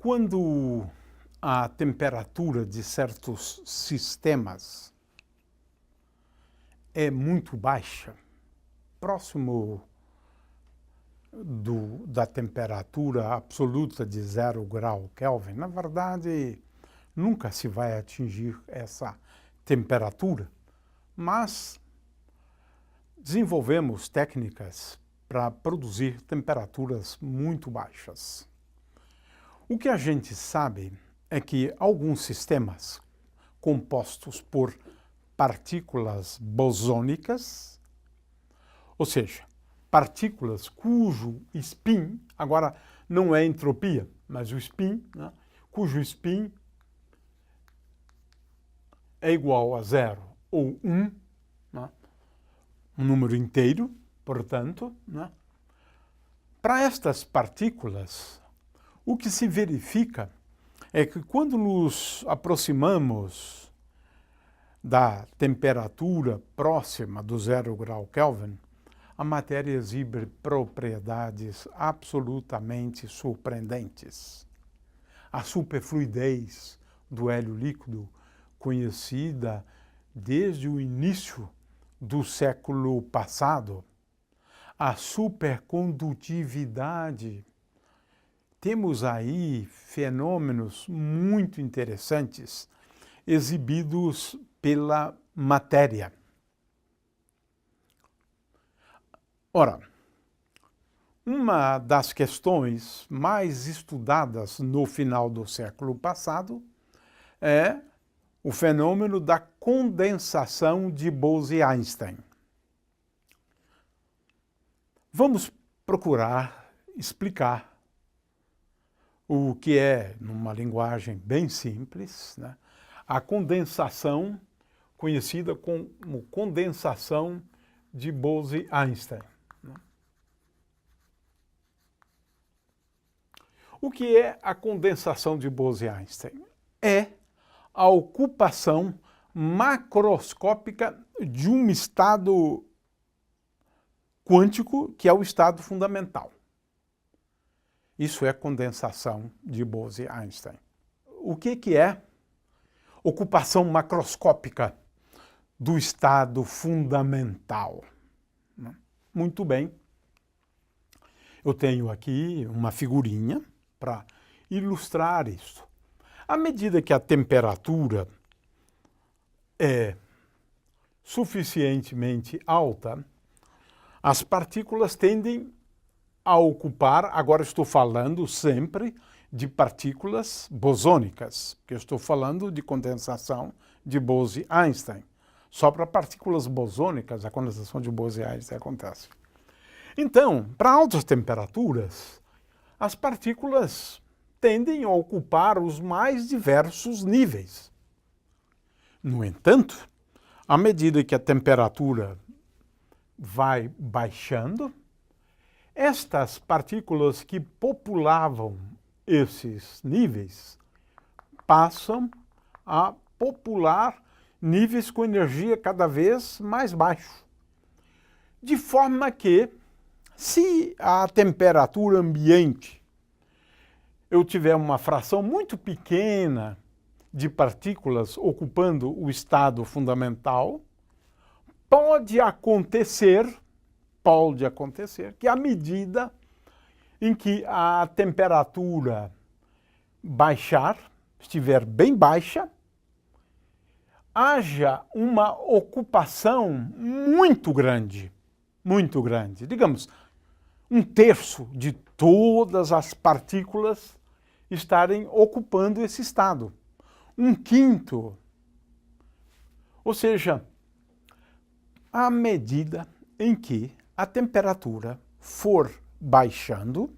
Quando a temperatura de certos sistemas é muito baixa, próximo da temperatura absoluta de 0 grau Kelvin, na verdade, nunca se vai atingir essa temperatura, mas desenvolvemos técnicas para produzir temperaturas muito baixas. O que a gente sabe é que alguns sistemas compostos por partículas bosônicas, ou seja, partículas cujo spin, agora não é entropia, mas o spin, né, cujo spin é igual a 0 ou 1, né, um número inteiro, portanto, né, para estas partículas, o que se verifica é que quando nos aproximamos da temperatura próxima do 0 grau Kelvin, a matéria exibe propriedades absolutamente surpreendentes. A superfluidez do hélio líquido, conhecida desde o início do século passado, a supercondutividade. Temos aí fenômenos muito interessantes exibidos pela matéria. Ora, uma das questões mais estudadas no final do século passado é o fenômeno da condensação de Bose-Einstein. Vamos procurar explicar o que é, numa linguagem bem simples, né, a condensação, conhecida como condensação de Bose-Einstein. O que é a condensação de Bose-Einstein? É a ocupação macroscópica de um estado quântico, que é o estado fundamental. Isso é condensação de Bose-Einstein. O que é ocupação macroscópica do estado fundamental? Muito bem. Eu tenho aqui uma figurinha para ilustrar isso. À medida que a temperatura é suficientemente alta, as partículas tendem a ocupar, agora estou falando sempre de partículas bosônicas, porque eu estou falando de condensação de Bose-Einstein. Só para partículas bosônicas a condensação de Bose-Einstein acontece. Então, para altas temperaturas, as partículas tendem a ocupar os mais diversos níveis. No entanto, à medida que a temperatura vai baixando, estas partículas que populavam esses níveis passam a popular níveis com energia cada vez mais baixo. De forma que, se a temperatura ambiente eu tiver uma fração muito pequena de partículas ocupando o estado fundamental, pode acontecer que à medida em que a temperatura baixar, estiver bem baixa, haja uma ocupação muito grande, digamos, 1/3 de todas as partículas estarem ocupando esse estado. 1/5. Ou seja, à medida em que a temperatura for baixando,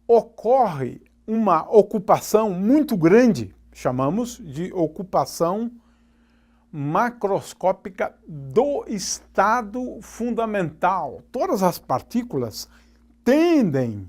ocorre uma ocupação muito grande, chamamos de ocupação macroscópica do estado fundamental. Todas as partículas tendem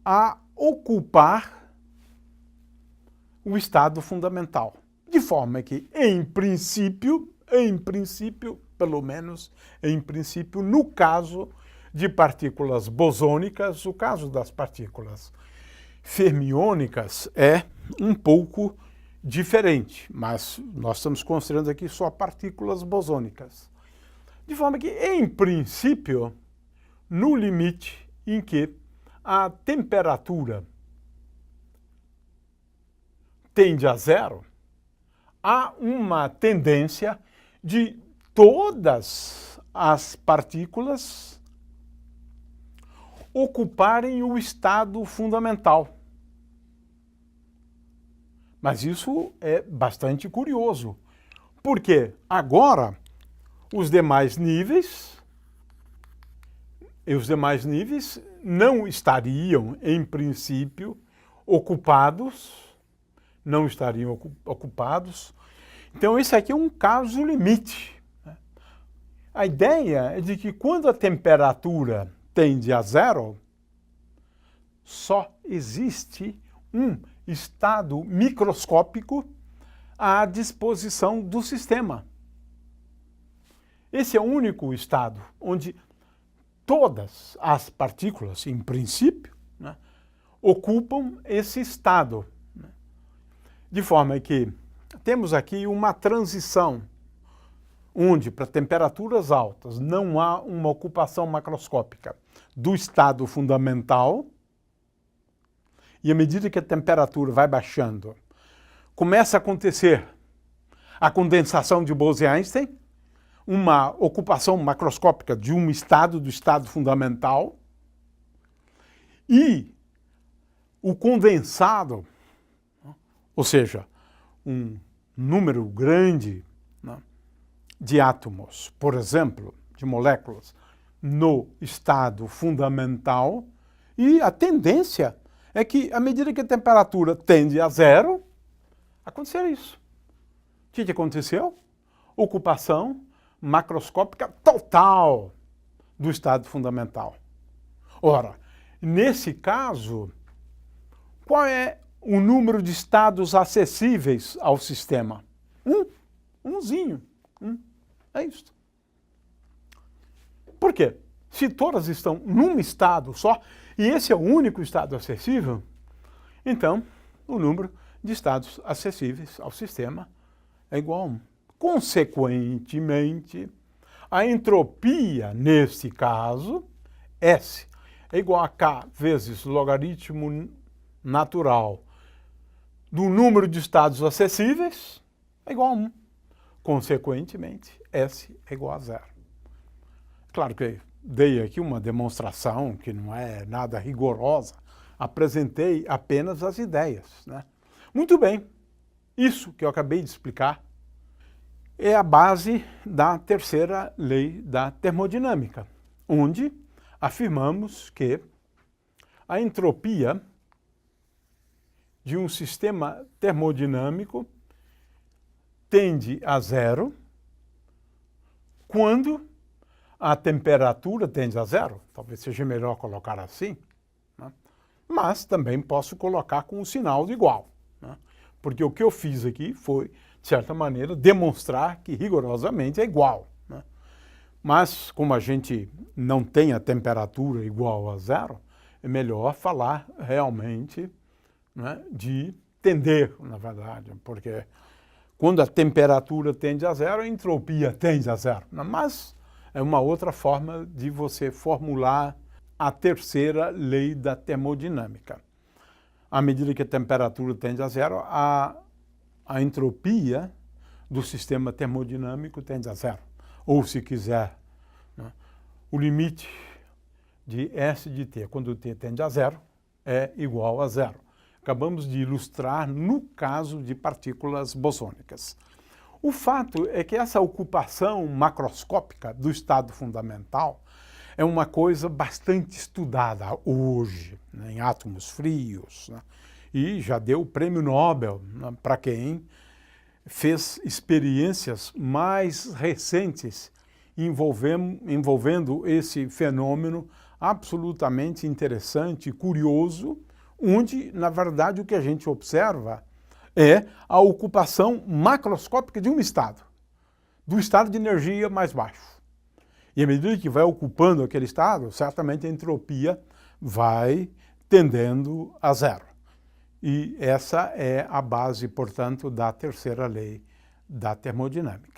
a ocupar o estado fundamental, de forma que, em princípio, pelo menos em princípio, no caso de partículas bosônicas, o caso das partículas fermiônicas é um pouco diferente, mas nós estamos considerando aqui só partículas bosônicas. De forma que, em princípio, no limite em que a temperatura tende a zero, há uma tendência de todas as partículas ocuparem o estado fundamental. Mas isso é bastante curioso, porque agora os demais níveis não estariam, em princípio, ocupados. Então, esse aqui é um caso limite. A ideia é de que quando a temperatura tende a zero, só existe um estado microscópico à disposição do sistema. Esse é o único estado onde todas as partículas, em princípio, ocupam esse estado. De forma que temos aqui uma transição, onde para temperaturas altas não há uma ocupação macroscópica do estado fundamental, e à medida que a temperatura vai baixando, começa a acontecer a condensação de Bose-Einstein, uma ocupação macroscópica de um estado, do estado fundamental, e o condensado, ou seja, um número grande de átomos, por exemplo, de moléculas, no estado fundamental, e a tendência é que, à medida que a temperatura tende a zero, acontecer isso. O que aconteceu? Ocupação macroscópica total do estado fundamental. Ora, nesse caso, qual é o número de estados acessíveis ao sistema? Umzinho. É isso. Por quê? Se todas estão num estado só, e esse é o único estado acessível, então o número de estados acessíveis ao sistema é igual a 1. Consequentemente, a entropia, nesse caso, S, é igual a K vezes logaritmo natural do número de estados acessíveis, é igual a 1. Consequentemente, S é igual a zero. Claro que dei aqui uma demonstração que não é nada rigorosa, apresentei apenas as ideias, Muito bem, isso que eu acabei de explicar é a base da terceira lei da termodinâmica, onde afirmamos que a entropia de um sistema termodinâmico tende a zero quando a temperatura tende a zero. Talvez seja melhor colocar assim, mas também posso colocar com um sinal de igual, porque o que eu fiz aqui foi, de certa maneira, demonstrar que rigorosamente é igual. Mas, como a gente não tem a temperatura igual a zero, é melhor falar realmente de tender, na verdade, porque quando a temperatura tende a zero, a entropia tende a zero. Mas é uma outra forma de você formular a terceira lei da termodinâmica. À medida que a temperatura tende a zero, a entropia do sistema termodinâmico tende a zero. Ou, se quiser, o limite de S de T, quando T tende a zero, é igual a zero. Acabamos de ilustrar no caso de partículas bosônicas. O fato é que essa ocupação macroscópica do estado fundamental é uma coisa bastante estudada hoje, em átomos frios, e já deu o prêmio Nobel para quem fez experiências mais recentes envolvendo esse fenômeno absolutamente interessante e curioso, onde, na verdade, o que a gente observa é a ocupação macroscópica de um estado, do estado de energia mais baixo. E à medida que vai ocupando aquele estado, certamente a entropia vai tendendo a zero. E essa é a base, portanto, da terceira lei da termodinâmica.